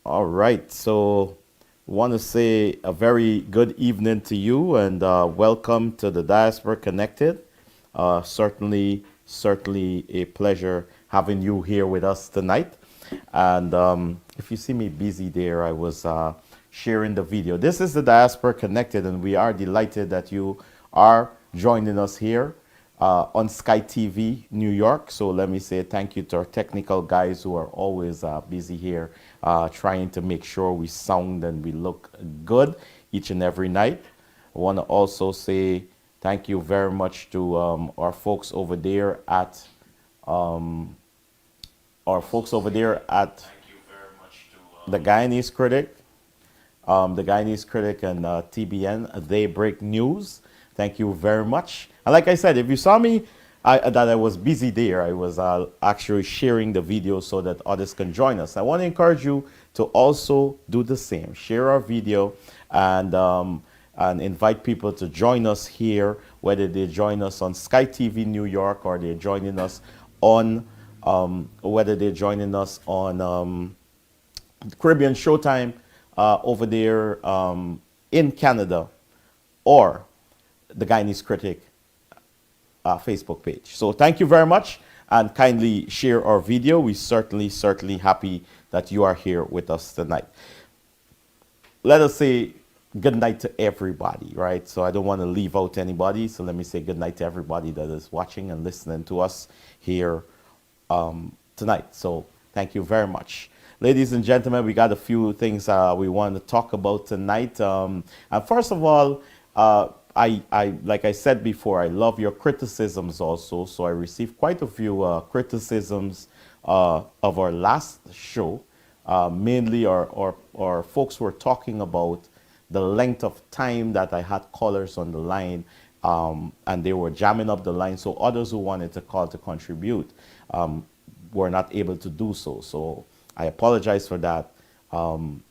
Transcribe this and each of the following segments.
All right. So, want to say a very good evening to you and welcome to the Diaspora Connected. Certainly a pleasure having you here with us tonight. And if you see me busy there, I was sharing the video. This is the Diaspora Connected, and we are delighted that you are joining us here on Sky TV New York. So let me say thank you to our technical guys who are always busy here trying to make sure we sound and we look good each and every night. I want to also say thank you very much to our folks over there at the Guyanese Critic, and TBN. They break news. Thank you very much. And like I said, if you saw me, that I was busy there. I was actually sharing the video so that others can join us. I want to encourage you to also do the same. Share our video and invite people to join us here, whether they join us on Sky TV New York or they're joining us on Caribbean Showtime over there in Canada, or the Guyanese Critic Facebook page. So thank you very much and kindly share our video. We certainly happy that you are here with us tonight. Let us say good night to everybody, right? So I don't want to leave out anybody. So let me say good night to everybody that is watching and listening to us here tonight. So thank you very much. Ladies and gentlemen, we got a few things we want to talk about tonight. And first of all, I like I said before, I love your criticisms also. So I received quite a few criticisms of our last show. Mainly our folks were talking about the length of time that I had callers on the line, and they were jamming up the line. So others who wanted to call to contribute were not able to do so. So I apologize for that. And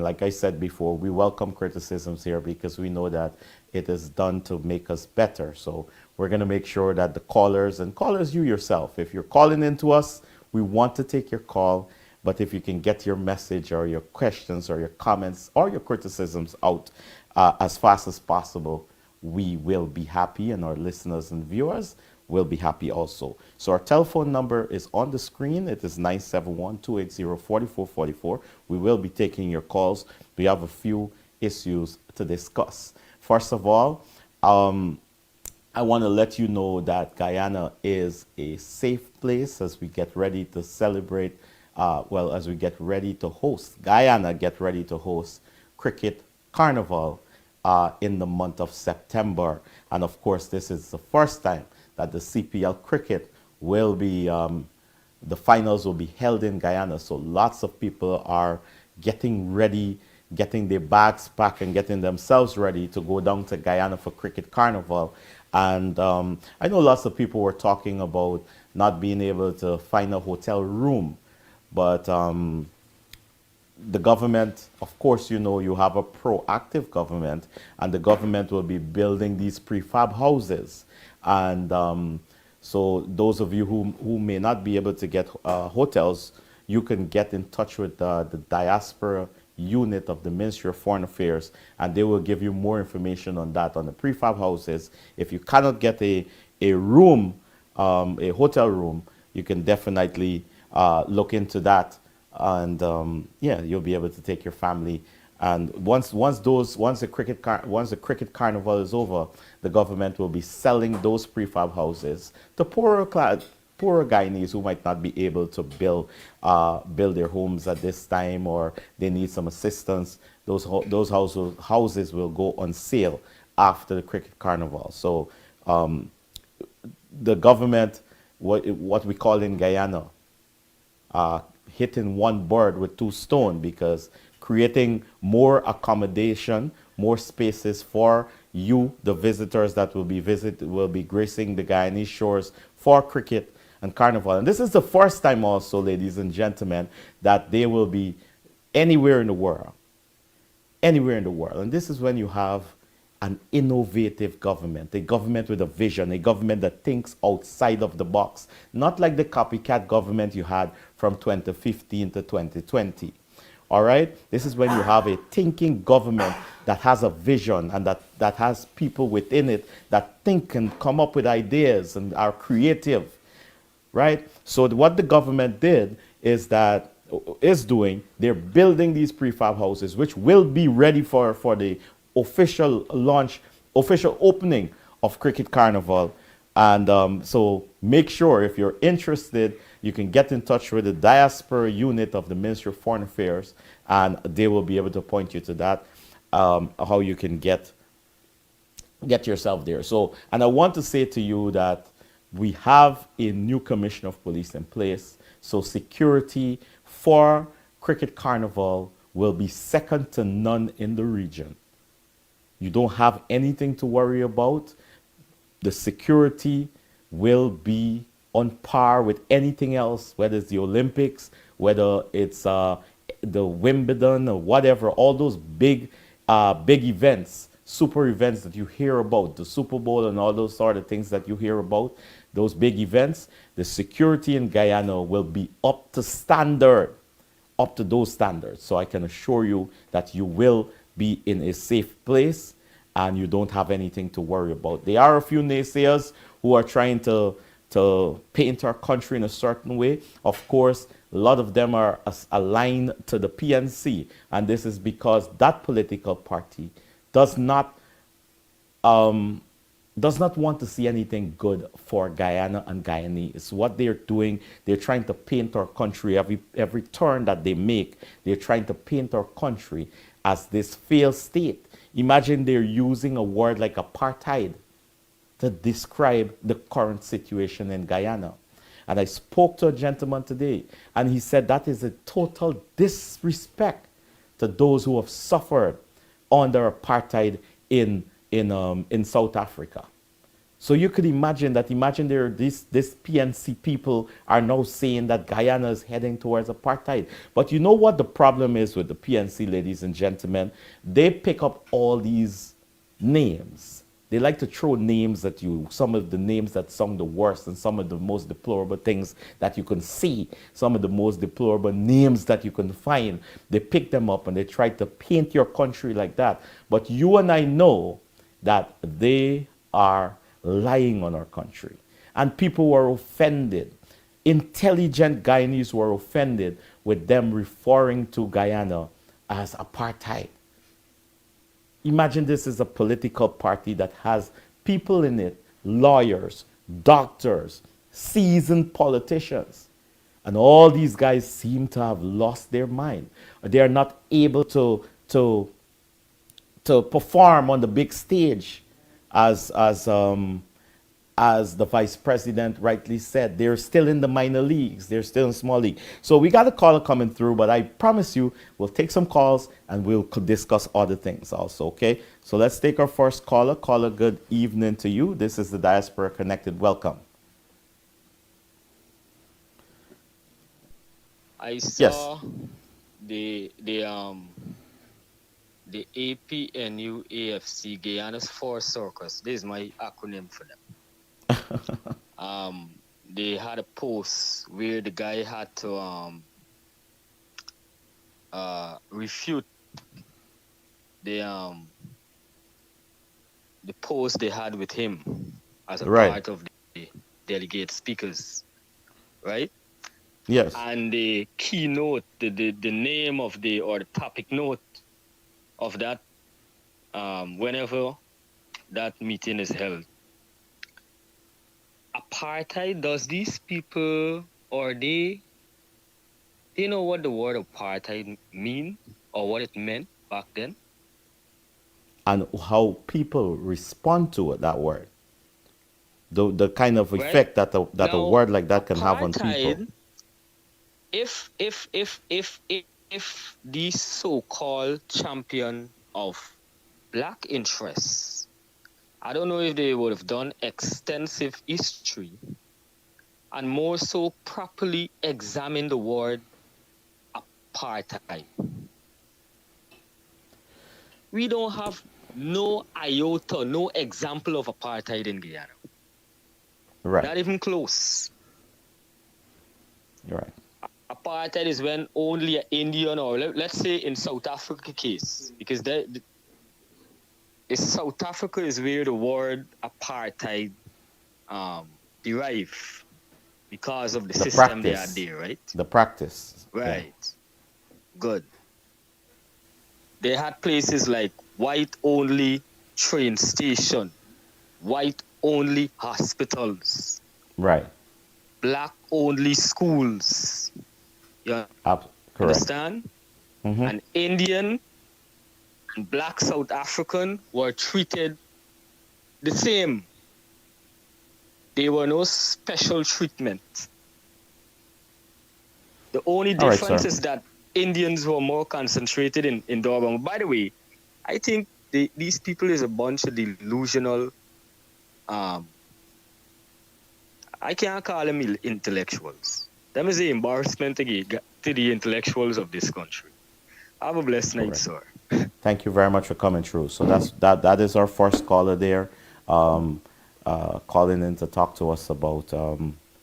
like I said before, we welcome criticisms here because we know that it is done to make us better. So we're going to make sure that the callers, and callers you yourself, if you're calling into us, we want to take your call. But if you can get your message or your questions or your comments or your criticisms out as fast as possible, we will be happy, and our listeners and viewers will be happy also. So our telephone number is on the screen. It is 971-280-4444. We will be taking your calls. We have a few issues to discuss. First of all, I want to let you know that Guyana is a safe place as we get ready to celebrate, as we get ready to host, Guyana get ready to host Cricket Carnival in the month of September. And of course, this is the first time that the CPL cricket will be, the finals will be held in Guyana. So lots of people are getting ready, getting their bags packed and getting themselves ready to go down to Guyana for Cricket Carnival. And I know lots of people were talking about not being able to find a hotel room, but the government, of course, you know, you have a proactive government, and the government will be building these prefab houses. And so those of you who may not be able to get hotels, you can get in touch with the Diaspora unit of the Ministry of Foreign Affairs, and they will give you more information on that, on the prefab houses. If you cannot get a room, a hotel room, you can definitely look into that. And yeah, you'll be able to take your family. And once the cricket carnival is over, the government will be selling those prefab houses to poorer Guyanese who might not be able to build their homes at this time, or they need some assistance. Those houses will go on sale after the cricket carnival. So the government, what we call in Guyana, hitting one bird with two stones, because creating more accommodation, more spaces for you, the visitors that will be gracing the Guyanese shores for cricket and carnival. And this is the first time also, ladies and gentlemen, that they will be anywhere in the world. Anywhere in the world. And this is when you have an innovative government, a government with a vision, a government that thinks outside of the box, not like the copycat government you had from 2015 to 2020, All right? This is when you have a thinking government that has a vision and that has people within it that think and come up with ideas and are creative, right? So what the government did is doing, they're building these prefab houses, which will be ready for the official launch, official opening of Cricket Carnival. And so make sure if you're interested, you can get in touch with the Diaspora unit of the Ministry of Foreign Affairs, and they will be able to point you to that, how you can get yourself there. So, and I want to say to you that we have a new commissioner of police in place. So security for Cricket Carnival will be second to none in the region. You don't have anything to worry about. The security will be on par with anything else, whether it's the Olympics, whether it's the Wimbledon or whatever, all those big events, super events that you hear about, the Super Bowl and all those sort of things that you hear about, those big events, the security in Guyana will be up to standard, up to those standards. So I can assure you that you will be in a safe place and you don't have anything to worry about. There are a few naysayers who are trying to paint our country in a certain way. Of course, a lot of them are aligned to the PNC, and this is because that political party does not want to see anything good for Guyana and Guyanese. What they're doing, they're trying to paint our country every turn that they make. They're trying to paint our country as this failed state. Imagine they're using a word like apartheid to describe the current situation in Guyana. And I spoke to a gentleman today, and he said that is a total disrespect to those who have suffered under apartheid in South Africa. So you could imagine there this PNC people are now saying that Guyana is heading towards apartheid. But you know what the problem is with the PNC, ladies and gentlemen? They pick up all these names. They like to throw names at you, some of the names that sound the worst and some of the most deplorable things that you can see, some of the most deplorable names that you can find. They pick them up and they try to paint your country like that. But you and I know that they are lying on our country. And people were offended. Intelligent Guyanese were offended with them referring to Guyana as apartheid. Imagine this is a political party that has people in it, lawyers, doctors, seasoned politicians. And all these guys seem to have lost their mind. They are not able to perform on the big stage as the vice president rightly said. They're still in the minor leagues. They're still in small league. So we got a caller coming through, but I promise you we'll take some calls and we'll discuss other things also, okay? So let's take our first caller. Caller, good evening to you. This is the Diaspora Connected. Welcome. I Yes. saw the APNU AFC Guyana's Four Circus. This is my acronym for them. They had a post where the guy had to refute the post they had with him as a Right. part of the delegate speakers, right? Yes. And the keynote, the name of or the topic note of that, whenever that meeting is held. Apartheid, does these people, or they know what the word apartheid mean or what it meant back then? And how people respond to it, that word. The kind of Right? effect that a Now, word like that can have on people. apartheid, if the so-called champion of black interests, I don't know if they would have done extensive history and more so properly examine the word apartheid. We don't have no iota, no example of apartheid in Guyana. Right. Not even close. You're right. apartheid is when only an Indian, or let's say in South Africa case, because South Africa is where the word apartheid um, derive because of the The system they had practice. there, right? The practice. Yeah. Right. Good. They had places like white only train station, white only hospitals, Right. black only schools. You Correct. understand? Mm-hmm. And Indian and black South African were treated the same. There were no special treatment. The only All right, difference sir. is that Indians were more concentrated in Durban. By the way, I think these people is a bunch of delusional. Um, I can't call them intellectuals. Them is the embarrassment to the intellectuals of this country. Have a blessed night, Correct. sir. Thank you very much for coming through. So that is our first caller there, calling in to talk to us about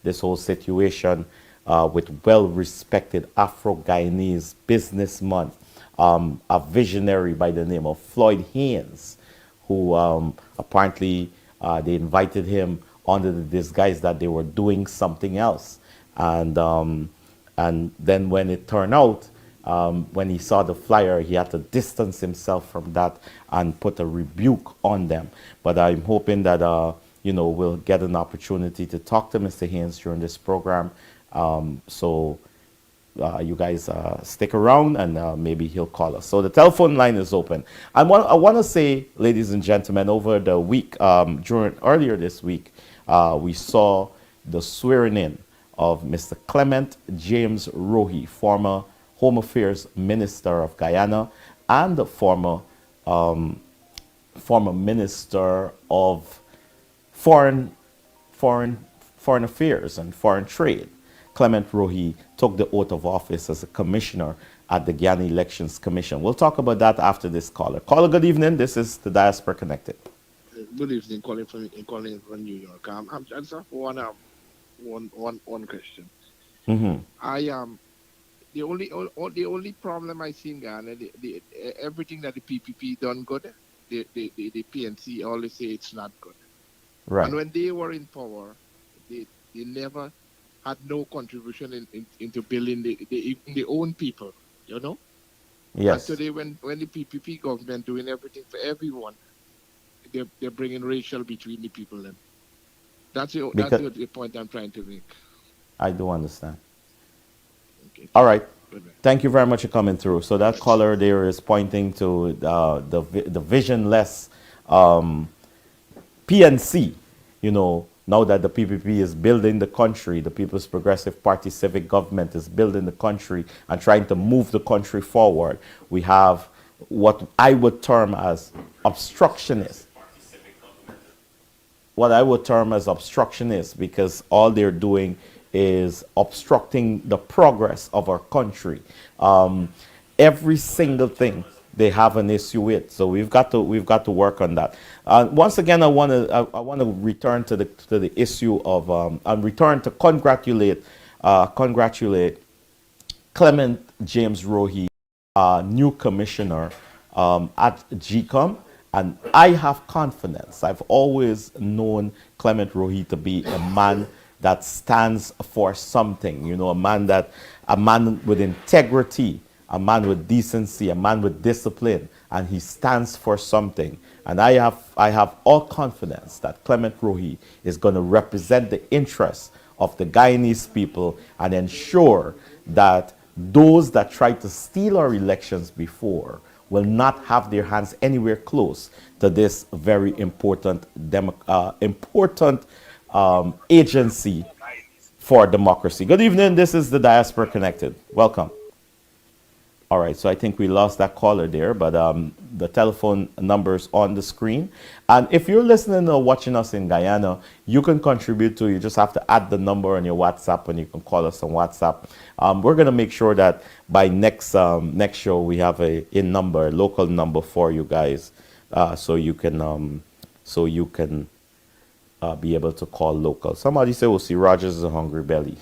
this whole situation with well-respected Afro-Guyanese businessman, a visionary by the name of Floyd Haynes, who apparently they invited him under the disguise that they were doing something else, and then when it turned out, when he saw the flyer, he had to distance himself from that and put a rebuke on them. But I'm hoping that we'll get an opportunity to talk to Mr. Haynes during this program. So you guys stick around, and maybe he'll call us. So the telephone line is open. I want to say, ladies and gentlemen, over the week, earlier this week, we saw the swearing in of Mr. Clement James Rohi, former Home Affairs Minister of Guyana and the former Minister of Foreign Foreign Foreign Affairs and Foreign Trade. Clement Rohi took the oath of office as a commissioner at the Guyana Elections Commission. We'll talk about that after this caller. Caller, good evening. This is the Diaspora Connected. Good evening, calling from New York. I just have one question. I the only problem I see in Ghana, everything that the PPP done good, the PNC always say it's not good. Right. And when they were in power, they never had no contribution into building the own people, you know. Yes. And today, when the PPP government doing everything for everyone, they're bringing racial between the people. Then that's the point I'm trying to make. I do understand. Okay. All right. Goodbye. Thank you very much for coming through. So that caller there is pointing to the visionless PNC. Now that the PPP is building the country, the People's Progressive Party civic government is building the country and trying to move the country forward. We have what I would term as obstructionists. Because all they're doing is obstructing the progress of our country. Every single thing they have an issue with, so we've got to work on that. Once again, I want to return to the issue of and return to congratulate Clement James Rohi, new commissioner at GCOM. And I have confidence. I've always known Clement Rohi to be a man that stands for something. A man with integrity, a man with decency, a man with discipline, and he stands for something. And I have all confidence that Clement Rohi is going to represent the interests of the Guyanese people and ensure that those that tried to steal our elections before will not have their hands anywhere close to this very important agency for democracy. Good evening. This is the Diaspora Connected. Welcome. All right, so I think we lost that caller there, but the telephone number's on the screen. And if you're listening or watching us in Guyana, you can contribute to. You just have to add the number on your WhatsApp, and you can call us on WhatsApp. We're going to make sure that by next show we have a local number for you guys, so you can be able to call local. Somebody say, "Ossie Rodgers is a hungry belly."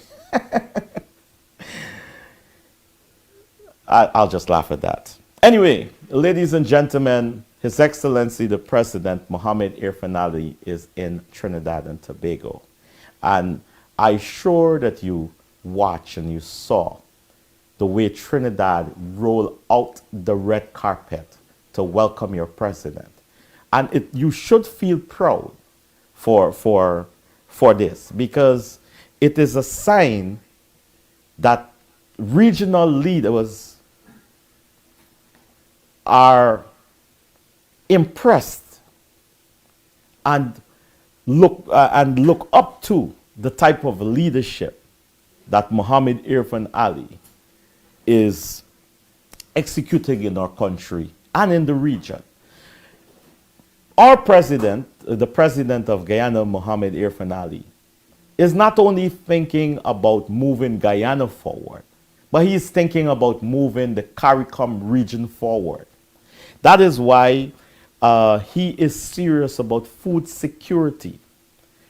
I'll just laugh at that. Anyway, ladies and gentlemen, His Excellency the President Mohammed Irfan Ali is in Trinidad and Tobago. And I'm sure that you watched and you saw the way Trinidad rolled out the red carpet to welcome your president. And you should feel proud for this, because it is a sign that regional leaders are impressed and look up to the type of leadership that Mohammed Irfan Ali is executing in our country and in the region. Our president, the president of Guyana, Mohammed Irfan Ali, is not only thinking about moving Guyana forward, but he is thinking about moving the CARICOM region forward. That is why he is serious about food security.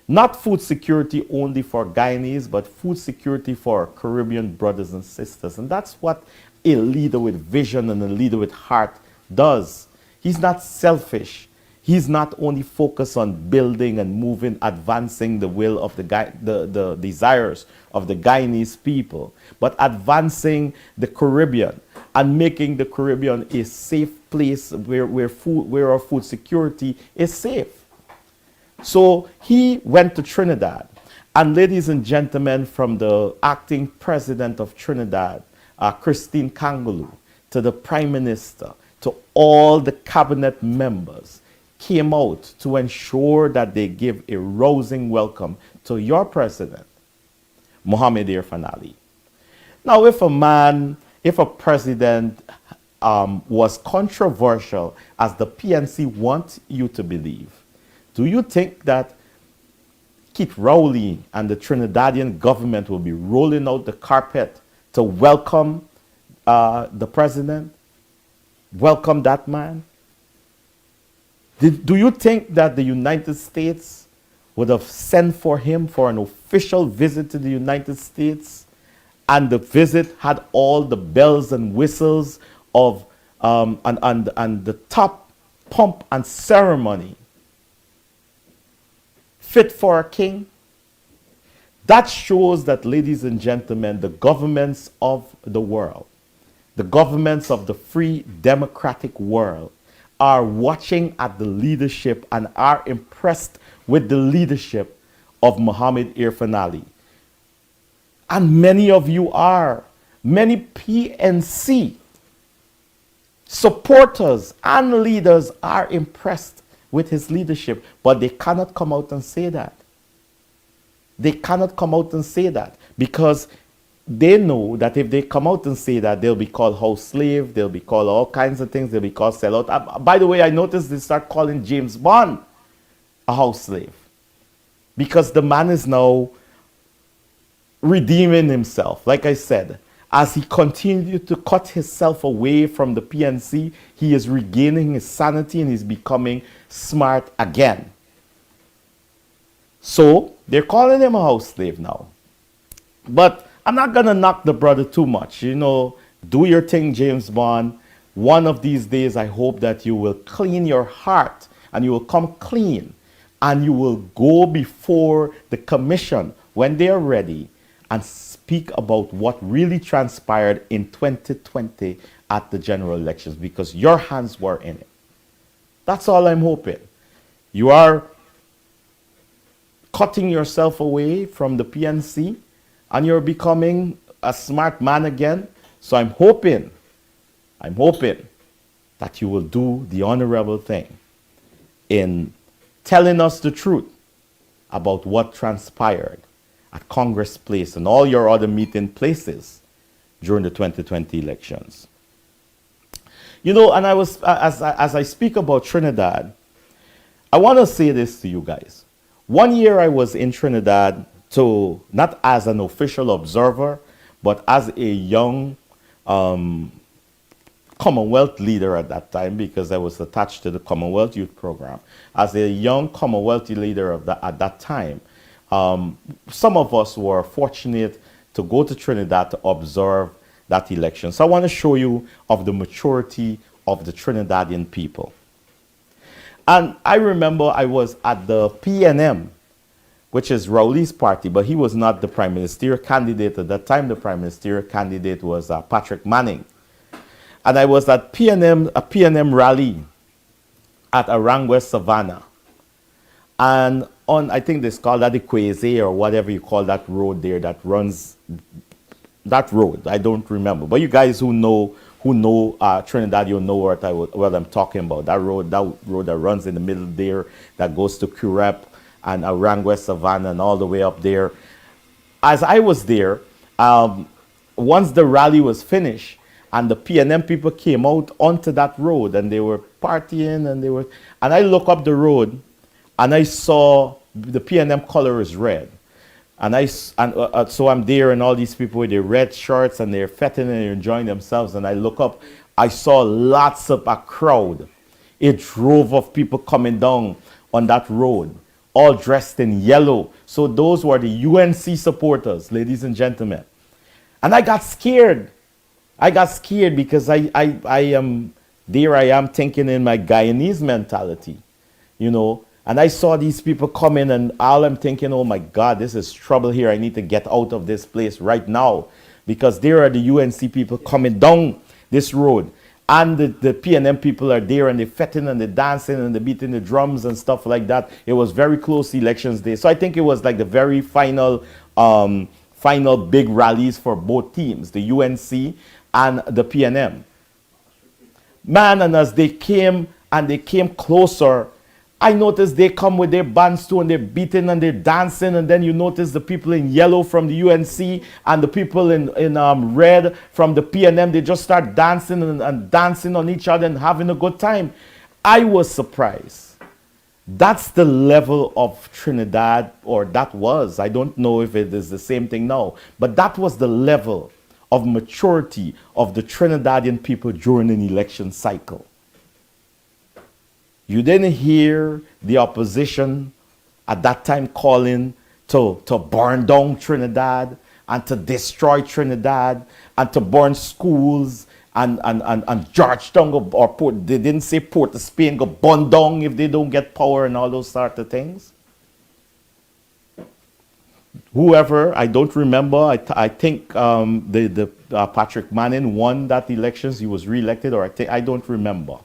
Not food security only for Guyanese, but food security for our Caribbean brothers and sisters. And that's what a leader with vision and a leader with heart does. He's not selfish. He's not only focused on building and moving, advancing the will of the desires of the Guyanese people, but advancing the Caribbean and making the Caribbean a safe place where our food security is safe. So he went to Trinidad. And ladies and gentlemen, from the acting president of Trinidad, Christine Kangaloo, to the prime minister, to all the cabinet members, came out to ensure that they give a rousing welcome to your president, Mohammed Irfan Ali. Now, if a president was controversial, as the PNC want you to believe, do you think that Keith Rowley and the Trinidadian government will be rolling out the carpet to welcome the president? Welcome that man? Do you think that the United States would have sent for him for an official visit to the United States, and the visit had all the bells and whistles of and the top pomp and ceremony fit for a king? That shows that, ladies and gentlemen, the governments of the world, the governments of the free democratic world, are watching at the leadership and are impressed with the leadership of Mohammed Irfan Ali. And many of you are. Many PNC supporters and leaders are impressed with his leadership, but they cannot come out and say that. They cannot come out and say that because they know that if they come out and say that, they'll be called house slave, they'll be called all kinds of things, they'll be called sellout. By the way, I noticed they start calling James Bond a house slave because the man is now redeeming himself. Like I said, as he continued to cut himself away from the PNC, he is regaining his sanity and he's becoming smart again. So they're calling him a house slave now. But I'm not going to knock the brother too much. You know, do your thing, James Bond. One of these days, I hope that you will clean your heart and you will come clean and you will go before the commission when they are ready and speak about what really transpired in 2020 at the general elections, because your hands were in it. That's all I'm hoping. You are cutting yourself away from the PNC and you're becoming a smart man again. So I'm hoping that you will do the honorable thing in telling us the truth about what transpired at Congress Place and all your other meeting places during the 2020 elections. You know, and as I speak about Trinidad, I want to say this to you guys. One year I was in Trinidad, not as an official observer, but as a young Commonwealth leader at that time, because I was attached to the Commonwealth Youth Program. As a young Commonwealth leader at that time, some of us were fortunate to go to Trinidad to observe that election. So I want to show you of the maturity of the Trinidadian people. And I remember I was at the PNM, which is Rowley's party, but he was not the prime ministerial candidate. At that time, the prime ministerial candidate was Patrick Manning. And I was at a PNM rally at Arangwes Savannah. And on, I think they call that the Kweze or whatever you call that road there that runs, that road, I don't remember. But you guys who know Trinidad, you'll know what I'm talking about. That road that runs in the middle there, that goes to Curep and Arangwes Savannah and all the way up there. As I was there, once the rally was finished and the PNM people came out onto that road and they were partying and I look up the road and I saw the PNM color is red. So I'm there and all these people with their red shirts and they're fetting and they're enjoying themselves. And I look up, I saw lots of a crowd, a drove of people coming down on that road, all dressed in yellow. So those were the UNC supporters, ladies and gentlemen. And I got scared. I got scared because I am thinking in my Guyanese mentality, you know. And I saw these people coming and all I'm thinking, oh my God, this is trouble here. I need to get out of this place right now because there are the UNC people coming down this road. And the PNM people are there and they're fetting and they're dancing and they're beating the drums and stuff like that. It was very close elections day. So I think it was like the very final big rallies for both teams, the UNC and the PNM. Man, and as they came closer, I noticed they come with their bands too and they're beating and they're dancing, and then you notice the people in yellow from the UNC and the people in red from the PNM, they just start dancing and dancing on each other and having a good time. I was surprised. That's the level of Trinidad, or that was. I don't know if it is the same thing now, but that was the level of maturity of the Trinidadian people during an election cycle. You didn't hear the opposition at that time calling to burn down Trinidad and to destroy Trinidad and to burn schools and Georgetown or Port. They didn't say Port of Spain go burn down if they don't get power and all those sort of things. Whoever, I don't remember. I think Patrick Manning won that elections. He was reelected, or I don't remember.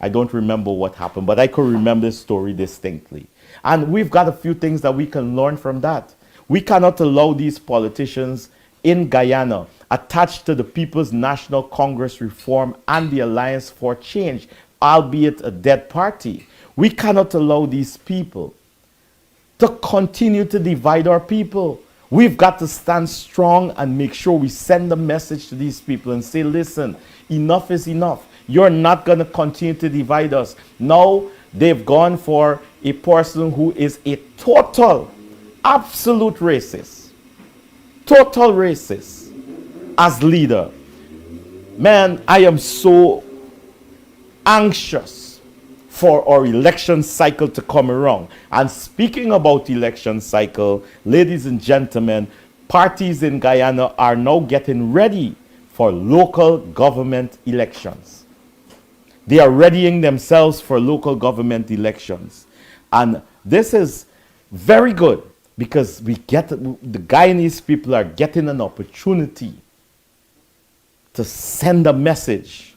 I don't remember what happened, but I could remember the story distinctly. And we've got a few things that we can learn from that. We cannot allow these politicians in Guyana attached to the People's National Congress Reform and the Alliance for Change, albeit a dead party. We cannot allow these people to continue to divide our people. We've got to stand strong and make sure we send a message to these people and say, listen, enough is enough. You're not going to continue to divide us. Now they've gone for a person who is a total, absolute racist. Total racist as leader. Man, I am so anxious for our election cycle to come around. And speaking about election cycle, ladies and gentlemen, parties in Guyana are now getting ready for local government elections. They are readying themselves for local government elections. And this is very good because the Guyanese people are getting an opportunity to send a message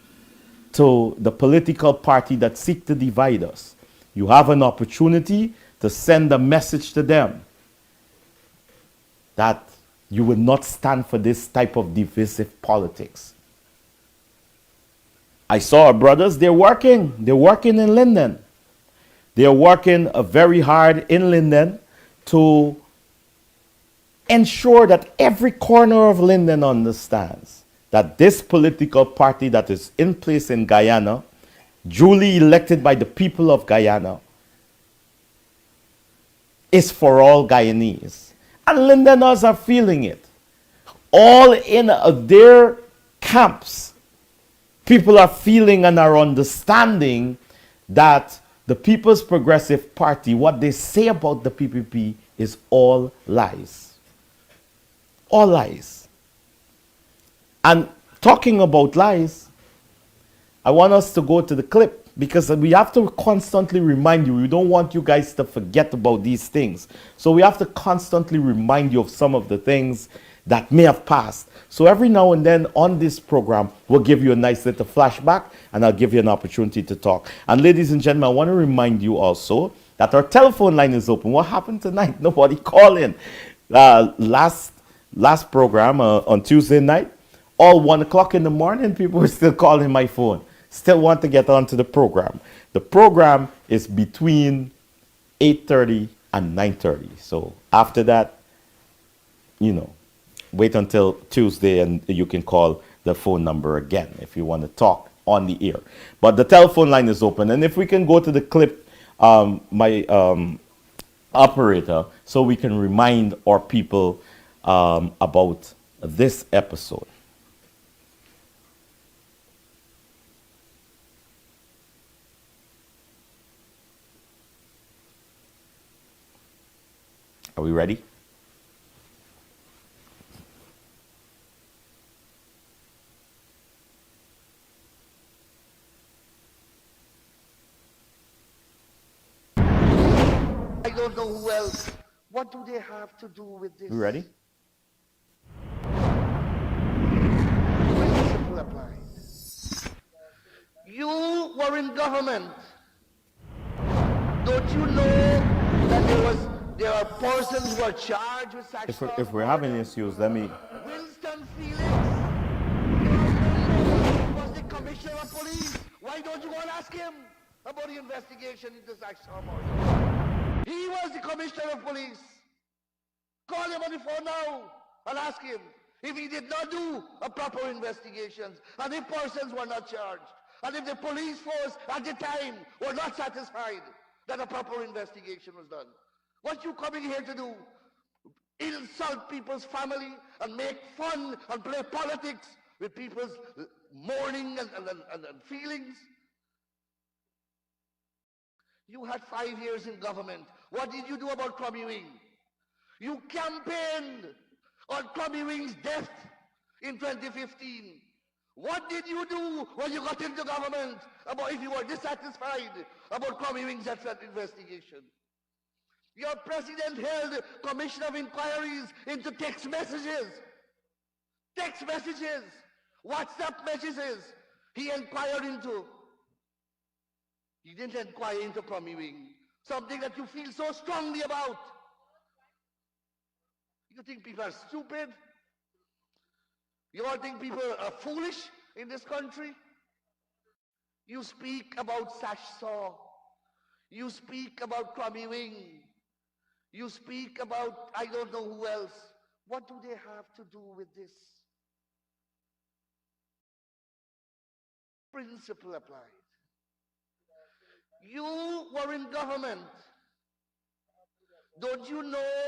to the political party that seek to divide us. You have an opportunity to send a message to them that you will not stand for this type of divisive politics. I saw our brothers, they're working in Linden. They're working very hard in Linden to ensure that every corner of Linden understands that this political party that is in place in Guyana, duly elected by the people of Guyana, is for all Guyanese. And Lindeners are feeling it. All in their camps, people are feeling and are understanding that the People's Progressive Party, what they say about the PPP is all lies. All lies. And talking about lies, I want us to go to the clip because we have to constantly remind you. We don't want you guys to forget about these things. So we have to constantly remind you of some of the things that may have passed. So every now and then on this program, we'll give you a nice little flashback and I'll give you an opportunity to talk. And ladies and gentlemen, I want to remind you also that our telephone line is open. What happened tonight? Nobody calling. Last program on Tuesday night, all 1 o'clock in the morning, people were still calling my phone. Still want to get onto the program. The program is between 8:30 and 9:30. So after that, wait until Tuesday and you can call the phone number again if you want to talk on the air. But the telephone line is open. And if we can go to the clip, my operator, so we can remind our people about this episode. Are we ready? I don't know who else. What do they have to do with this? We ready? Principle applies. You were in government. Don't you know that there are persons who are charged with such If we're having issues, let me. Winston Felix was the commissioner of police. Why don't you go and ask him about the investigation into such murder? He was the commissioner of police. Call him on the phone now and ask him if he did not do a proper investigation and if persons were not charged and if the police force at the time were not satisfied that a proper investigation was done. What you coming here to do? Insult people's family and make fun and play politics with people's mourning and feelings? You had 5 years in government. What did you do about Crummy Wing? You campaigned on Crummy Wing's death in 2015. What did you do when you got into government about if you were dissatisfied about Crummy Wing's death investigation? Your president held a commission of inquiries into text messages. Text messages, WhatsApp messages he inquired into. You didn't inquire into Crummy Wing, something that you feel so strongly about. You think people are stupid? You all think people are foolish in this country? You speak about Sash-Saw. You speak about Crummy Wing. You speak about I don't know who else. What do they have to do with this? Principle applied. You were in government. Don't you know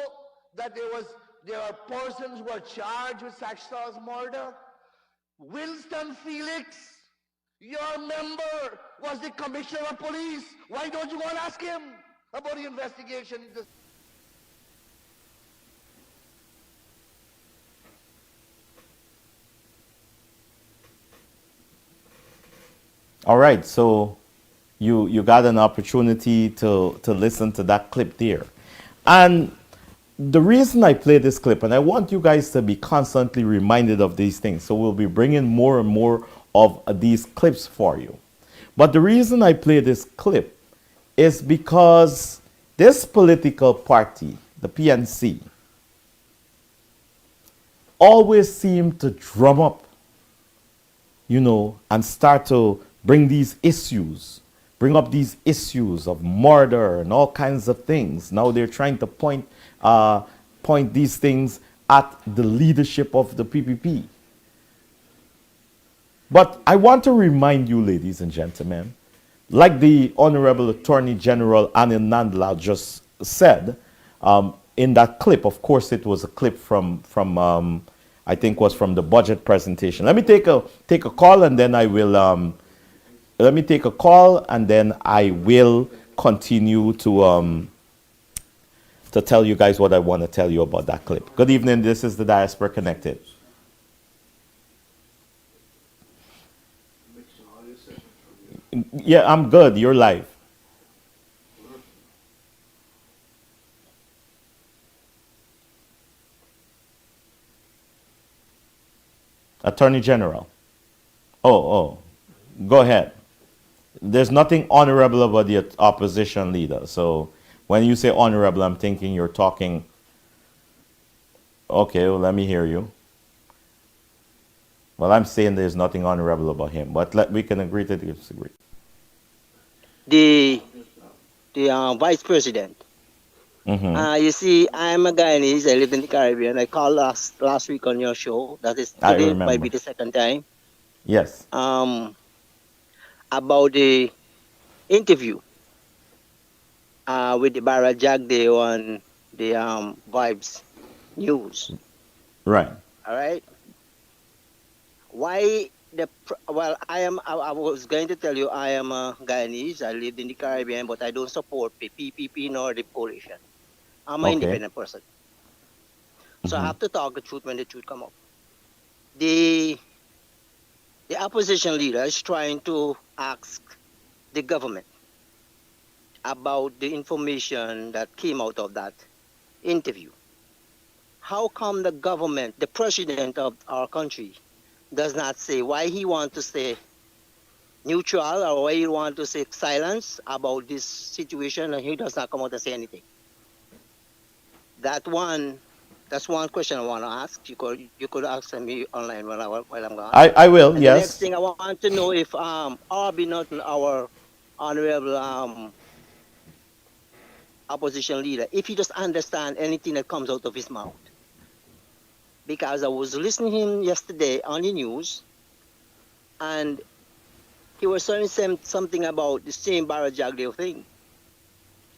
that there are persons who are charged with Sash-Saw's murder? Winston Felix, your member, was the commissioner of police. Why don't you go and ask him about the investigation? All right, so you got an opportunity to listen to that clip there. And the reason I play this clip, and I want you guys to be constantly reminded of these things, so we'll be bringing more and more of these clips for you. But the reason I play this clip is because this political party, the PNC, always seem to drum up, and start to bring up these issues of murder and all kinds of things. Now they're trying to point these things at the leadership of the PPP. But I want to remind you, ladies and gentlemen, like the Honorable Attorney General Anil Nandlal just said in that clip. Of course, it was a clip from I think was from the budget presentation. Let me take a call and then I will. Let me take a call and then I will continue to tell you guys what I want to tell you about that clip. Good evening. This is the Diaspora Connected. Yeah, I'm good. You're live. Attorney General. Oh. Go ahead. There's nothing honorable about the opposition leader. So when you say honorable, I'm thinking you're talking. Okay, well, let me hear you. Well, I'm saying there's nothing honorable about him, but we can agree to disagree. The vice president. Mm-hmm. You see, I'm a Guyanese. I live in the Caribbean. I called last week on your show. That is I today might remember. be the second time. Yes. About the interview with the Barra Jagde on the Vibes News. Right. All right. Why well, I was going to tell you I am a Guyanese. I lived in the Caribbean, but I don't support the PPP nor the coalition. I'm an Okay. independent person. So I Mm-hmm. have to talk the truth when the truth come up. The opposition leader is trying to ask the government about the information that came out of that interview. How come the government, the president of our country, does not say why he wants to stay neutral or why he wants to say silence about this situation, and he does not come out and say anything? That's one question I want to ask. You could ask me online while I'm gone. I will, And the next yes. thing I want to know if Arby Norton, our honorable opposition leader, if he just understand anything that comes out of his mouth. Because I was listening to him yesterday on the news, and he was saying something about the same Barra Jagdeo thing.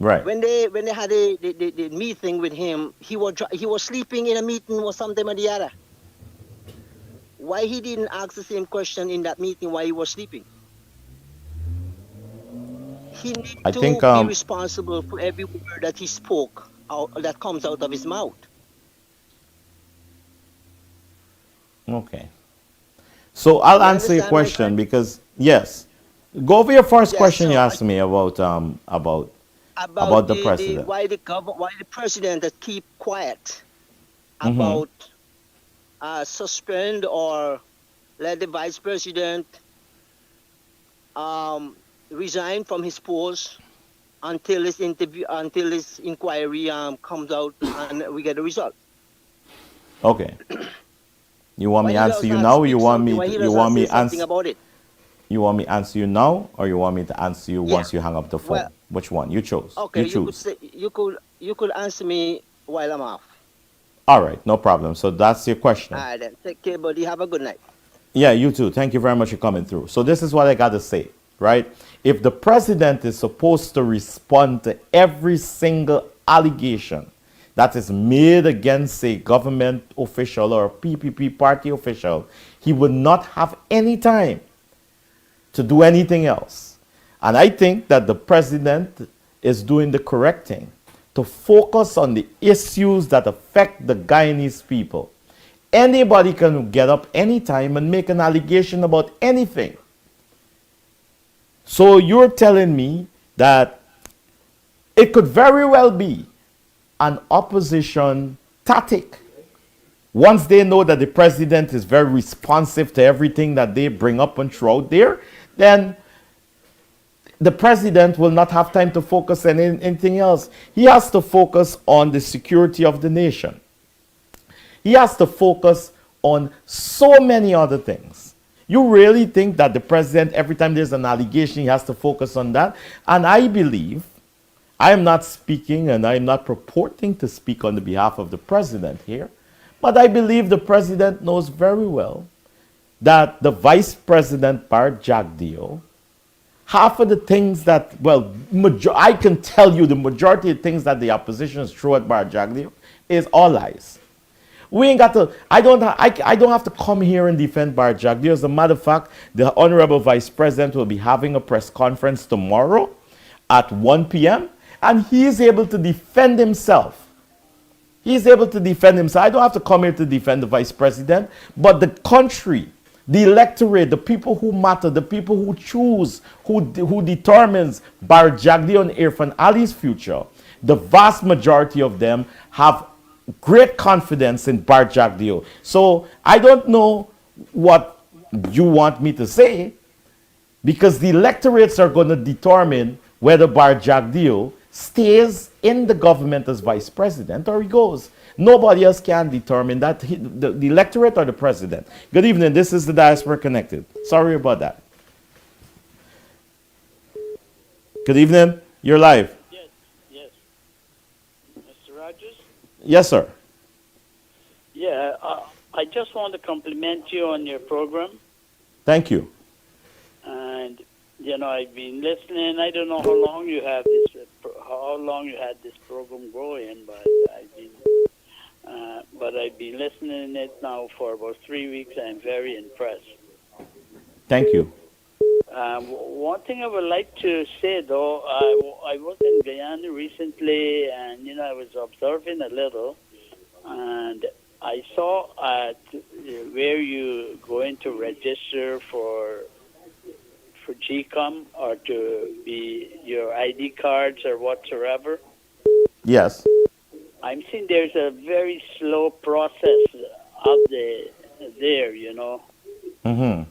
Right. When they had the meeting with him, he was sleeping in a meeting or something or the other. Why he didn't ask the same question in that meeting while he was sleeping? He needs I to think be responsible for every word that he spoke that comes out of his mouth. okay. So I'll You answer your understand my question friend? because yes. Go over your first Yes. question you So asked me about about the the president. why the president that keep quiet Mm-hmm. about suspend or let the vice president resign from his post until this inquiry comes out and we get a result. Okay. You want Why me to he answer does you not now? Or speak something? Why he does not say something about it? you want me to answer you now, or you want me to answer you Yeah. once you hang up the phone? Well, Which one? You chose. okay. You You could choose. say you could answer me while I'm off. All right, no problem. So that's your All question. right then. Take care, buddy. Have a good night. Yeah, you too. Thank you very much for coming through. So this is what I got to say, right? If the president is supposed to respond to every single allegation that is made against a government official or a PPP party official, he would not have any time to do anything else. And I think that the president is doing the correct thing to focus on the issues that affect the Guyanese people. Anybody can get up anytime and make an allegation about anything. So you're telling me that it could very well be an opposition tactic. Once they know that the president is very responsive to everything that they bring up and throw out there, then the president will not have time to focus on anything else. He has to focus on the security of the nation. He has to focus on so many other things. You really think that the president, every time there's an allegation, he has to focus on that? And I believe, I am not speaking and I am not purporting to speak on the behalf of the president here, but I believe the president knows very well that the vice president, Bart Jagdeo, half of the things that, well, I can tell you the majority of things that the opposition is throw at Bart Jagdeo is all lies. We ain't got to, I don't have to come here and defend Bart Jagdeo. As a matter of fact, the Honorable Vice President will be having a press conference tomorrow at 1 p.m. and he is able to defend himself. He's able to defend himself. I don't have to come here to defend the Vice President, but the country The electorate, the people who matter, the people who choose, who determines Barjagdi and Irfan Ali's future, the vast majority of them have great confidence in Barjagdi. So I don't know what you want me to say, because the electorates are going to determine whether Barjagdi stays in the government as vice president or he goes. Nobody else can determine that, the electorate or the president. Good evening, this is the Diaspora Connected. Sorry about that. Good evening, you're live. Yes, yes. Mr. Rodgers? Yes, sir. Yeah, I just want to compliment you on your program. Thank you. And, I've been listening. I don't know how long you have this, how long you had this program going, but I've been listening to it now for about 3 weeks. I'm very impressed. Thank you. One thing I would like to say, though, I was in Guyana recently, and, I was observing a little, and I saw where you going to register for GCOM or to be your ID cards or whatsoever. Yes. I'm seeing there's a very slow process out there, Mm-hmm.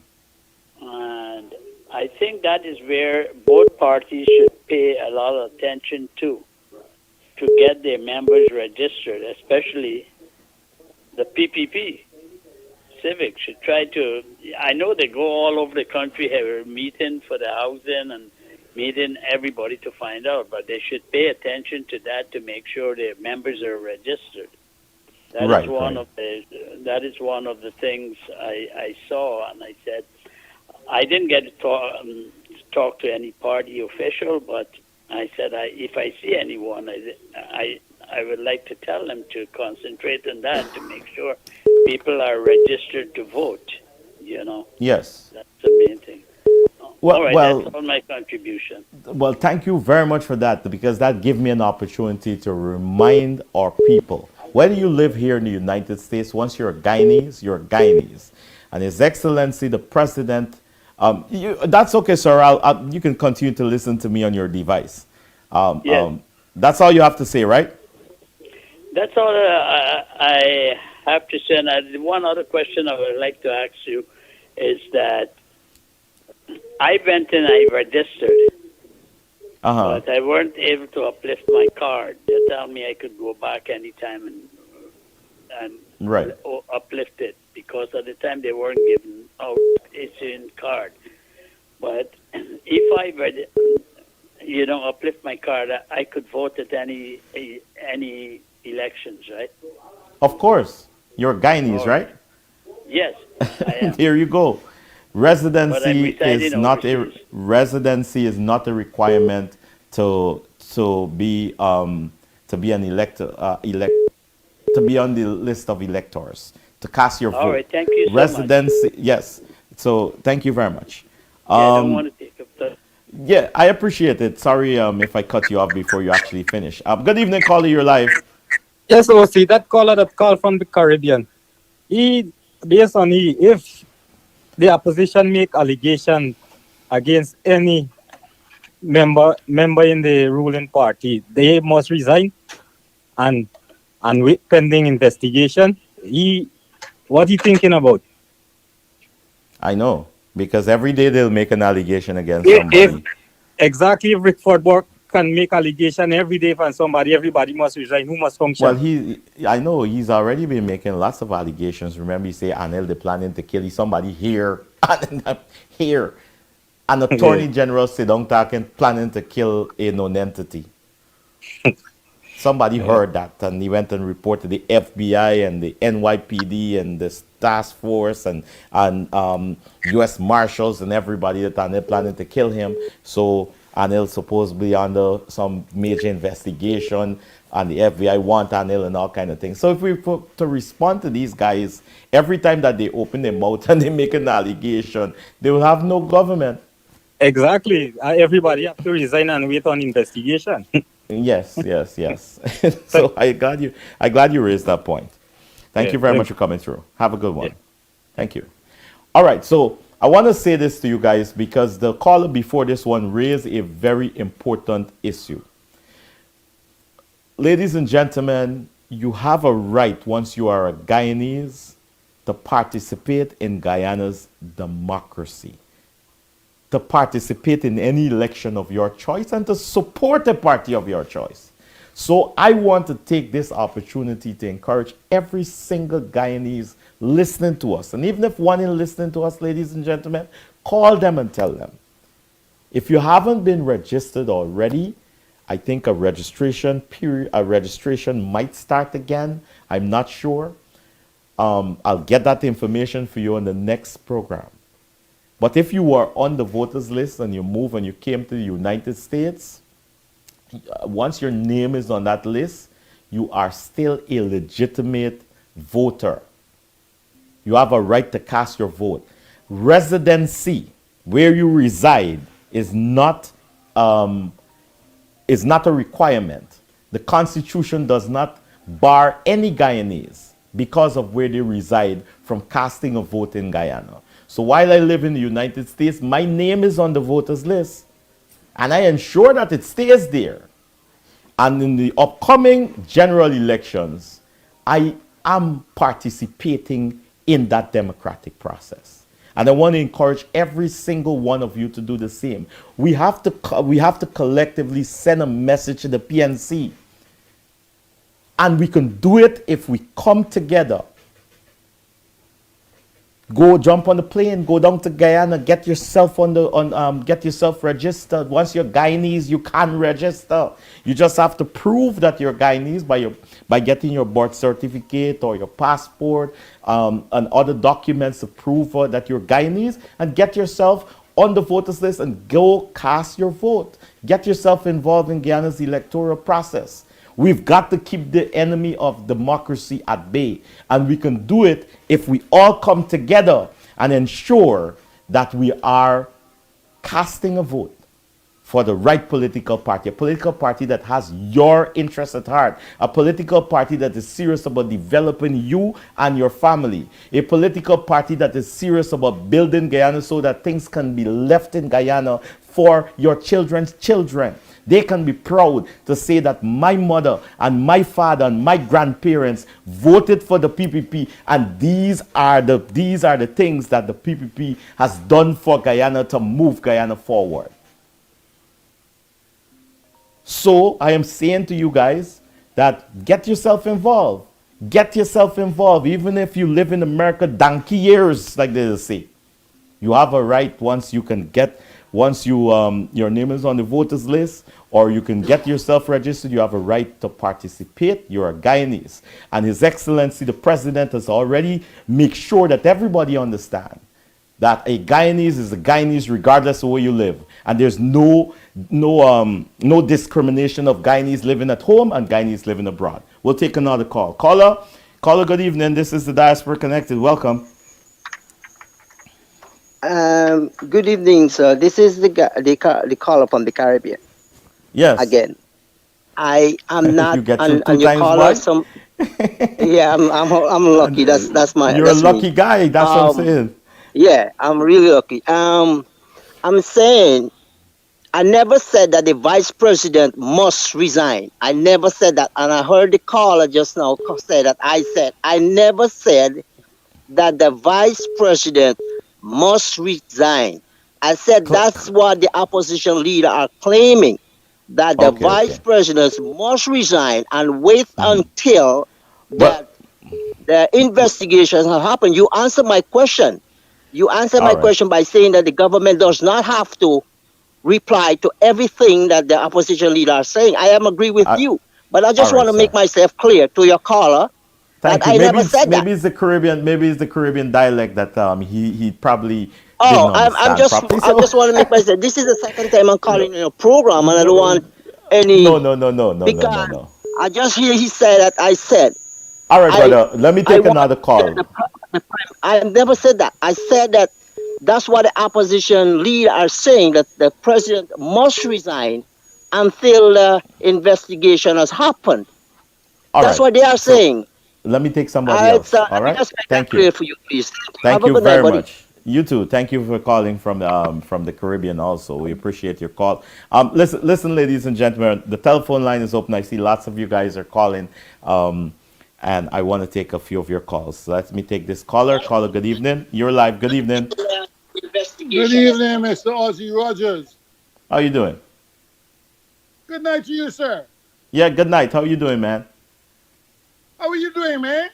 And I think that is where both parties should pay a lot of attention to get their members registered, especially the PPP. Civic should try to, I know they go all over the country, have a meeting for the housing and meeting everybody to find out, but they should pay attention to that to make sure their members are registered. That is one of the things I saw, and I said, I didn't get to talk to any party official, but I said, if I see anyone, I would like to tell them to concentrate on that to make sure people are registered to vote, Yes. That's the main thing. Well, all right, well, that's all my contribution. Well, thank you very much for that, because that gives me an opportunity to remind our people, whether you live here in the United States, once you're a Guyanese, you're a Guyanese. And His Excellency, the President, that's okay, sir. You can continue to listen to me on your device. Yes. That's all you have to say, right? That's all I have to say. And one other question I would like to ask you is that I went and I registered, but I weren't able to uplift my card. They tell me I could go back anytime and uplift it, because at the time they weren't giving out issuing card. But if I uplift my card, I could vote at any elections, right? Of course. You're Guyanese, right? Yes, I am. Here you go. Residency is not a requirement to be an elector, to be on the list of electors, to cast your vote. All right, thank you so Residency, much. Yes. So thank you very much. I don't want to take up the... Yeah, I appreciate it. Sorry if I cut you off before you actually finish. Good evening, caller. You're live. Yes, Ossie, that call from the Caribbean. If the opposition make allegation against any member in the ruling party, they must resign and wait pending investigation. What are you thinking about? I know, because every day they'll make an allegation against somebody. If Rick Fordborg can make allegation every day from somebody, everybody must resign. Who must function? Well, I know he's already been making lots of allegations. Remember, he say Anel they planning to kill somebody here, here. An attorney general sit down talking, planning to kill a known entity. Somebody heard that, and he went and reported the FBI and the NYPD and the task force and U.S. Marshals and everybody that Anel planning to kill him. So Anel supposedly under some major investigation, and the FBI want Anel and all kind of things. So if we put to respond to these guys, every time that they open their mouth and they make an allegation, they will have no government. Exactly. Everybody have to resign and wait on investigation. Yes. So I'm glad you raised that point. Thank you very much for coming through. Have a good one. Thank you. All right, so I want to say this to you guys because the caller before this one raised a very important issue. Ladies and gentlemen, you have a right once you are a Guyanese to participate in Guyana's democracy, to participate in any election of your choice and to support a party of your choice. So I want to take this opportunity to encourage every single Guyanese listening to us. And even if one is listening to us, ladies and gentlemen, call them and tell them. If you haven't been registered already, I think a registration might start again. I'm not sure. I'll get that information for you on the next program. But if you are on the voters list and you move and you came to the United States, once your name is on that list, you are still a legitimate voter. You have a right to cast your vote. Residency, where you reside, is not a requirement. The Constitution does not bar any Guyanese because of where they reside from casting a vote in Guyana. So while I live in the United States, my name is on the voters list, and I ensure that it stays there. And in the upcoming general elections, I am participating in that democratic process. And I want to encourage every single one of you to do the same. We have to collectively send a message to the PNC. And we can do it if we come together. Go jump on the plane, go down to Guyana, get yourself get yourself registered. Once you're Guyanese, you can register. You just have to prove that you're Guyanese by getting your birth certificate or your passport and other documents to prove that you're Guyanese, and get yourself on the voters list and go cast your vote. Get yourself involved in Guyana's electoral process. We've got to keep the enemy of democracy at bay. And we can do it if we all come together and ensure that we are casting a vote for the right political party, a political party that has your interests at heart, a political party that is serious about developing you and your family, a political party that is serious about building Guyana so that things can be left in Guyana for your children's children. They can be proud to say that my mother and my father and my grandparents voted for the PPP, and these are the things that the PPP has done for Guyana to move Guyana forward. So I am saying to you guys that get yourself involved. Get yourself involved, even if you live in America donkey years, like they say. You have a right once you your name is on the voters list, or you can get yourself registered. You have a right to participate. You're a Guyanese. And His Excellency, the President, has already made sure that everybody understands that a Guyanese is a Guyanese regardless of where you live. And there's no discrimination of Guyanese living at home and Guyanese living abroad. We'll take another call. Caller, good evening. This is the Diaspora Connected. Welcome. Good evening, sir. This is the caller from the Caribbean. Yes. Again, I am not. You get and two you times call why? us some. Yeah, I'm lucky. That's my. You're that's a lucky me. guy. That's what I'm saying. Yeah, I'm really lucky. I'm saying I never said that the vice president must resign. I never said that, and I heard the caller just now say that. I never said that the vice president must resign. I said that's what the opposition leader are claiming, that the vice president must resign and wait until the investigations have happened. You answer my question. You answer my question by saying that the government does not have to reply to everything that the opposition leader are saying. I am agree with you, but I just want to make myself clear to your caller. Thank you. Maybe it's the Caribbean dialect that he probably didn't understand properly. I just want to make myself. This is the second time I'm calling in a program, and I don't want any. No. I just hear he said that I said. All right, brother. Let me take another call. I never said that. I said that that's what the opposition leader are saying, that the president must resign until the investigation has happened. That's what they are saying. Let me take somebody else. All right. Thank you. For you, please. Thank you very much. You too. Thank you for calling from the Caribbean. Also, we appreciate your call. Listen, ladies and gentlemen, the telephone line is open. I see lots of you guys are calling, and I want to take a few of your calls. So let me take this caller. Caller, good evening. You're live. Good evening. Good evening, Mr. Ossie Rodgers. How you doing? Good night to you, sir. Yeah, good night. How you doing, man? How are you doing, man?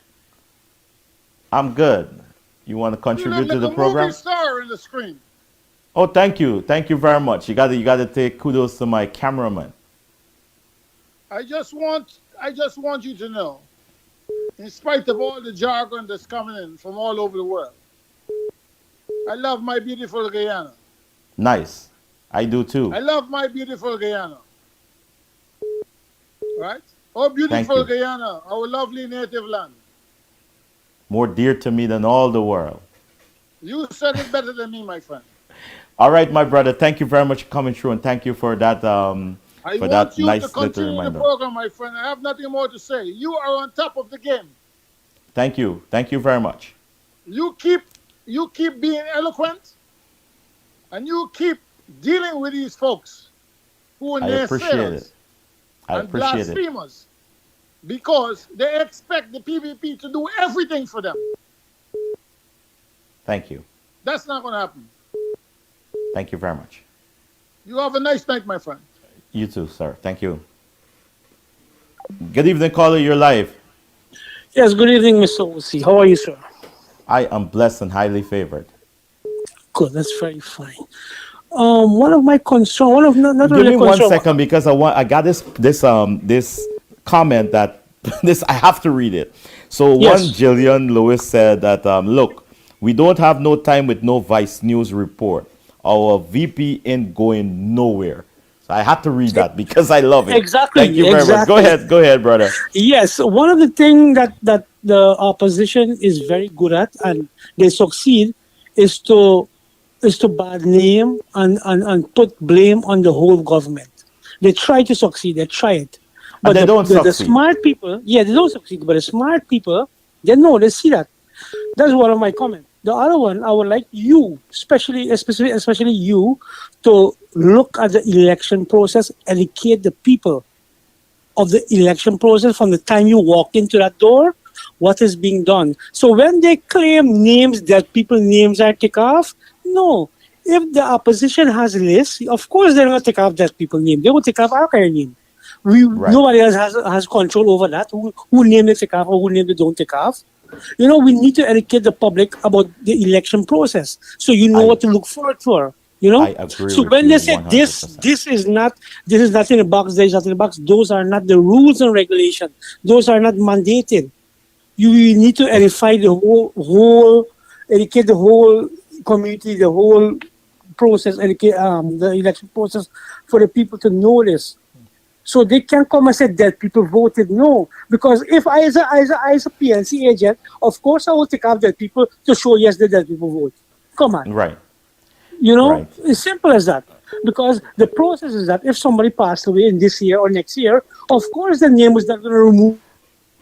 I'm good. You want to You look contribute to like the a program? movie star in the screen. Oh, thank you. Thank you very much. You gotta take kudos to my cameraman. I just want you to know, in spite of all the jargon that's coming in from all over the world, I love my beautiful Guyana. Nice. I do too. I love my beautiful Guyana. Right? Oh, Thank beautiful you. Guyana, our lovely native land. More dear to me than all the world. You said it better than me, my friend. All right, my brother. Thank you very much for coming through, and thank you I for want that you to nice little continue the reminder. program, my friend. I have nothing more to say. You are on top of the game. Thank you. Thank you very much. You keep being eloquent, and you keep dealing with these folks who are I appreciate naysayers it. I and appreciate it. blasphemers because they expect the PVP to do everything for them. Thank you. That's not going to happen. Thank you very much. You have a nice night, my friend. You too, sir. Thank you. Good evening, caller. You're live. Yes, good evening, Mr. Ossie. How are you, sir? I am blessed and highly favored. Good, that's very fine. One of my concern, not Give really me a one concern. second because I got this comment that this I have to read it. So one Yes, Jillian Lewis said that look, we don't have no time with no Vice News report. Our VP ain't going nowhere. So I had to read that because I love it. Thank you exactly, very much. exactly. Go ahead, brother. Yes, one of the things that the opposition is very good at, and they succeed, is to bad name and put blame on the whole government. They try to succeed, they try it. And But they don't the succeed. smart people, yeah, they don't succeed, but the smart people, they know, they see that. That's one of my comments. The other one, I would like you, especially you, to look at the election process, educate the people of the election process from the time you walk into that door, what is being done. So when they claim names that people names are take off, no. If the opposition has a list, of course they're not take off that people name. They will take off our name. Right. Nobody else has control over that. Who name they take off or who name they don't take off. We need to educate the public about the election process so you know I what to look forward for. I agree So with when you they say this 100%. this is not in the box, there is not in the box, those are not the rules and regulations. Those are not mandated. You need to edify the whole educate the whole community, the whole process, educate the election process for the people to know this. So they can't come and say that people voted no. Because if I as a PNC agent, of course I will take off that people to show yes that people vote. Come on. Right. Right. It's simple as that. Because the process is that if somebody passed away in this year or next year, of course the name was not going to remove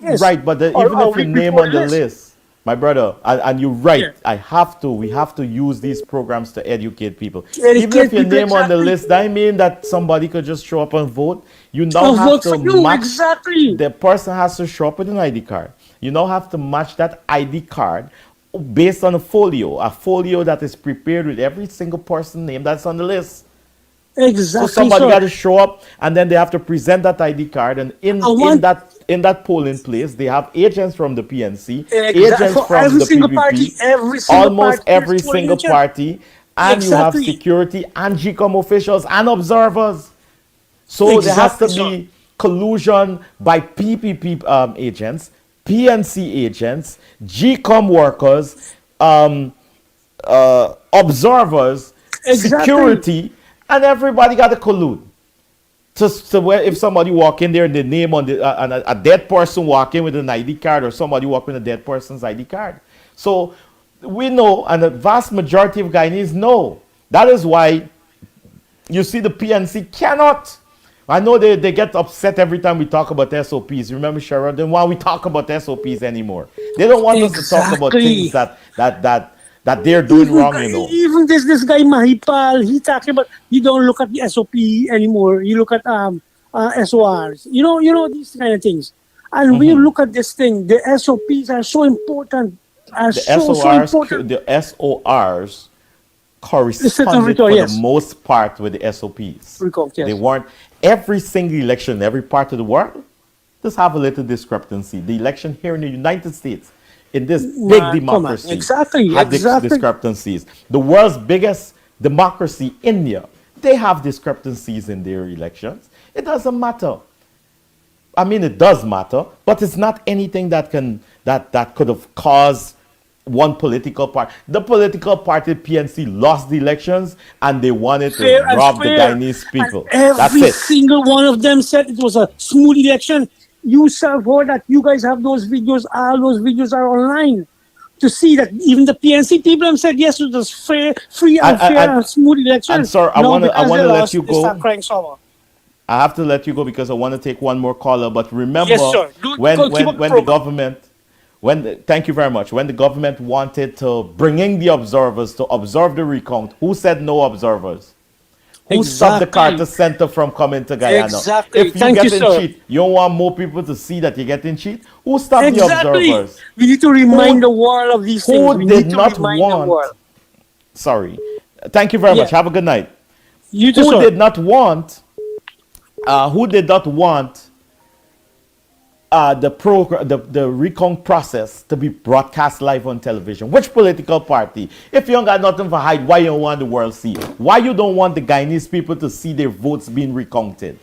this Right, but or even a if your week name before on the this. list, my brother, and you're right, Yeah. we have to use these programs to educate people. To Even if educate your people name on the exactly. list, that mean that somebody could just show up and vote. You now Or have vote for to you, match, exactly. the person has to show up with an ID card. You now have to match that ID card based on a folio that is prepared with every single person name that's on the list. So Exactly. somebody So got to show up, and then they have to present that ID card. And I want in that polling place, they have agents from the PNC, exactly agents for from every the single party, PPP, almost there's every polling single agent. party, and you have Exactly. security and GCOM officials and observers. So there has Exactly, to sir. be collusion by PPP agents, PNC agents, GCOM workers, observers, Exactly. security, and everybody got to collude. So where if somebody walk in there and the name on the and a dead person walk in with an ID card, or somebody walk with a dead person's ID card. So we know, and the vast majority of Guyanese know. That is why you see the PNC cannot. I know they get upset every time we talk about SOPs. Remember, Sharon? They don't want we talk about SOPs anymore. They don't want us to talk about things Exactly. that that they're doing wrong, you know. Even this guy Mahipal, he talking about you don't look at the SOP anymore. You look at SORs. You know these kind of things. And when you look at this thing, the SOPs are so important. So important. The SORs corresponded Victoria, for yes. the most part with the SOPs. Recall, yes. They weren't every single election in every part of the world. Just have a little discrepancy. The election here in the United States, in this big democracy, exactly. had discrepancies. The world's biggest democracy, India, they have discrepancies in their elections. It doesn't matter. I mean, it does matter, but it's not anything that could have caused one political party. The political party PNC lost the elections, and they wanted to rob the Guyanese people. That's Every it. single one of them said it was a smooth election. You self-heard that. You guys have those videos. All those videos are online to see that even the PNC people have said yes, it was free and fair and smooth election. And sir, I want to let you go. Start crying sour. I have to let you go because I want to take one more caller. But remember, yes, sir. when the government, thank you very much. When the government wanted to bring in the observers to observe the recount, who said no observers? Who stopped the Carter Center from coming to Guyana? Exactly. If you cheat, you don't want more people to see that you're getting cheat. Who stopped the observers? We need to remind the world of these things. Who did not want? Sorry. Thank you very much. Have a good night. You too, Who did not want? Who did not want the recount process to be broadcast live on television? Which political party? If you don't got nothing for hide, why you don't want the world see? Why you don't want the Guyanese people to see their votes being recounted?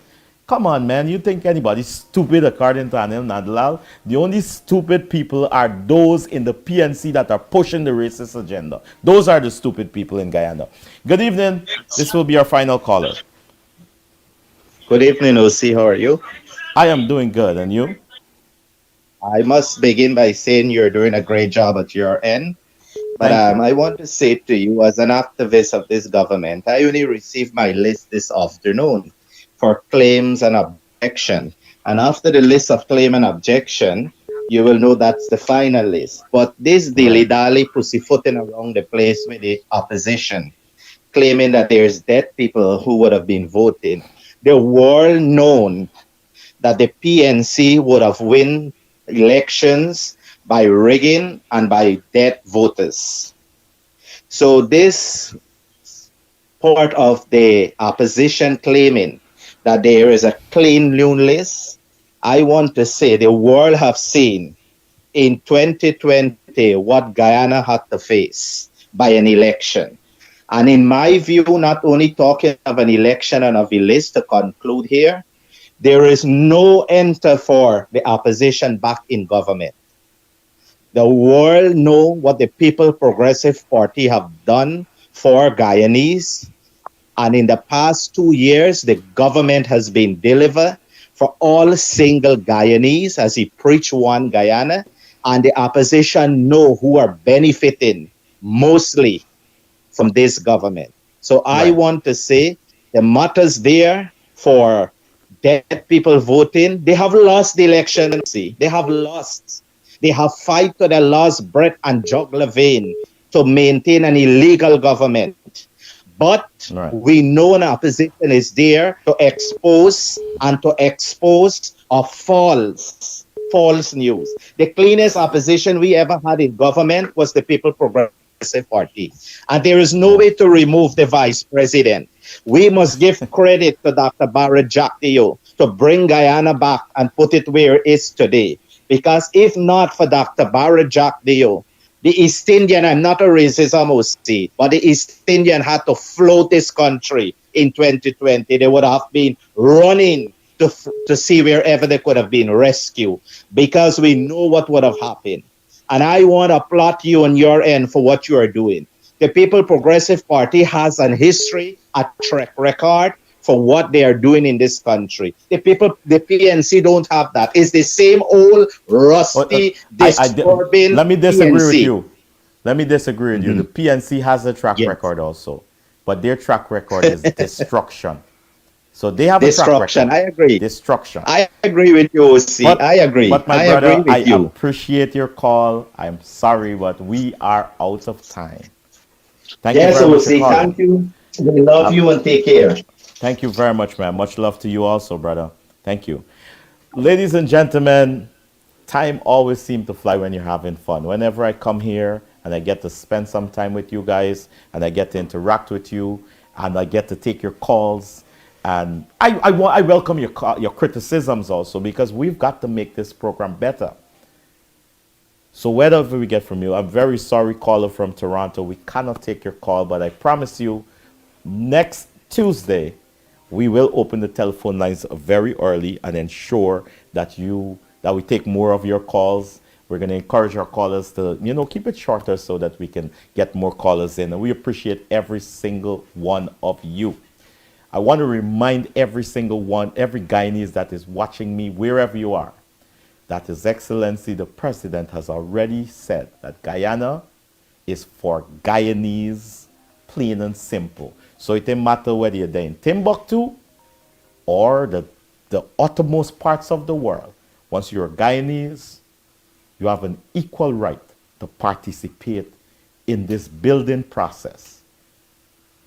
Come on, man. You think anybody's stupid according to Anil Nadalal? The only stupid people are those in the PNC that are pushing the racist agenda. Those are the stupid people in Guyana. Good evening. This will be our final caller. Good evening, Ossie. How are you? I am doing good. And you? I must begin by saying you're doing a great job at your end. But I want to say to you, as an activist of this government, I only received my list this afternoon for claims and objection. And after the list of claim and objection, you will know that's the final list. But this dilly-dally pussyfooting around the place with the opposition, claiming that there's dead people who would have been voting. The world known that the PNC would have won elections by rigging and by dead voters. So this part of the opposition claiming that there is a clean new list, I want to say the world have seen in 2020 what Guyana had to face by an election. And in my view, not only talking of an election and of a list to conclude here, there is no enter for the opposition back in government. The world know what the People Progressive Party have done for Guyanese. And in the past 2 years, the government has been delivered for all single Guyanese as he preached one Guyana. And the opposition know who are benefiting mostly from this government. So I want to say the matters there for dead people voting, they have lost the election. They have lost. They have fight to the last breath and jugular vein to maintain an illegal government. But we know an opposition is there to expose of false news. The cleanest opposition we ever had in government was the People Progressive Party. And there is no way to remove the vice president. We must give credit to Dr. Barrett Jack Dio to bring Guyana back and put it where it is today. Because if not for Dr. Barrett Jack Dio, the East Indian, I'm not a racist, Ossie, but the East Indian had to float this country in 2020. They would have been running to see wherever they could have been rescued because we know what would have happened. And I want to applaud you on your end for what you are doing. The People Progressive Party has a history, a track record for what they are doing in this country. The PNC don't have that. It's the same old rusty, disturbing Let me disagree PNC. with you. Let me disagree with you. The PNC has a track record also, but their track record is destruction. So they have Destruction. a track I record. agree. Destruction. I agree with you, Ossie. I agree. But my I brother, agree I with you. appreciate your call. I'm sorry, but we are out of time. Thank you Yes, very much for Ossie. calling. Thank you. We love Uh, you and take care. Thank you very much, man. Much love to you also, brother. Thank you. Ladies and gentlemen, time always seems to fly when you're having fun. Whenever I come here and I get to spend some time with you guys and I get to interact with you and I get to take your calls and I welcome your criticisms also because we've got to make this program better. So whatever we get from you, I'm very sorry, caller from Toronto. We cannot take your call, but I promise you, next Tuesday, we will open the telephone lines very early and ensure that we take more of your calls. We're going to encourage our callers to, keep it shorter so that we can get more callers in. And we appreciate every single one of you. I want to remind every single one, every Guyanese that is watching me, wherever you are, that His Excellency the President has already said that Guyana is for Guyanese, plain and simple. So it doesn't matter whether you're there in Timbuktu or the uttermost parts of the world. Once you're a Guyanese, you have an equal right to participate in this building process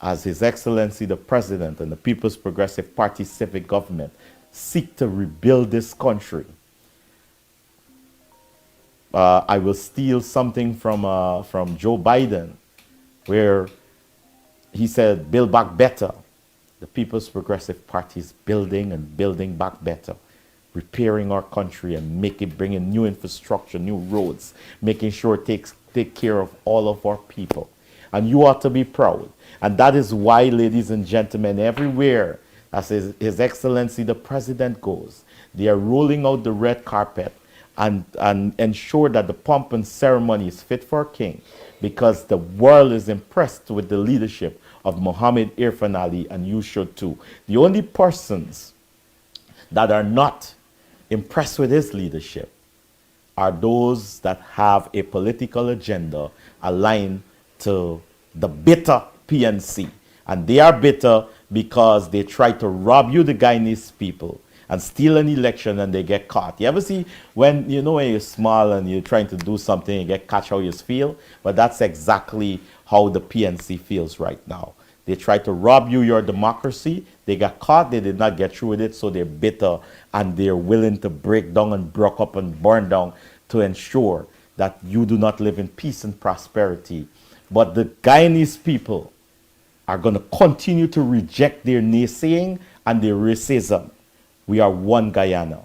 as His Excellency the President and the People's Progressive Party civic government seek to rebuild this country. I will steal something from Joe Biden, where he said, build back better. The People's Progressive Party is building and building back better, repairing our country and bringing new infrastructure, new roads, making sure it take care of all of our people. And you ought to be proud. And that is why, ladies and gentlemen, everywhere as His Excellency the President goes, they are rolling out the red carpet and ensure that the pomp and ceremony is fit for a king, because the world is impressed with the leadership of Mohammed Irfan Ali, and you should too. The only persons that are not impressed with his leadership are those that have a political agenda aligned to the bitter PNC. And they are bitter because they try to rob you, the Guyanese people, and steal an election and they get caught. You ever see when you're small and you're trying to do something and get catch how you feel? But that's exactly how the PNC feels right now. They try to rob you your democracy. They got caught. They did not get through with it, so they're bitter and they're willing to break down and broke up and burn down to ensure that you do not live in peace and prosperity. But the Guyanese people are going to continue to reject their naysaying and their racism. We are one Guyana.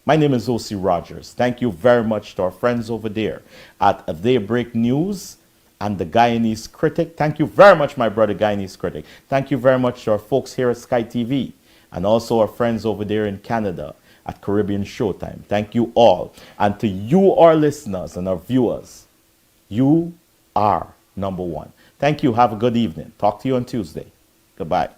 My name is Ossie Rodgers. Thank you very much to our friends over there at Daybreak News and the Guyanese Critic. Thank you very much, my brother Guyanese Critic. Thank you very much to our folks here at Sky TV and also our friends over there in Canada at Caribbean Showtime. Thank you all. And to you, our listeners and our viewers, you are number one. Thank you. Have a good evening. Talk to you on Tuesday. Goodbye.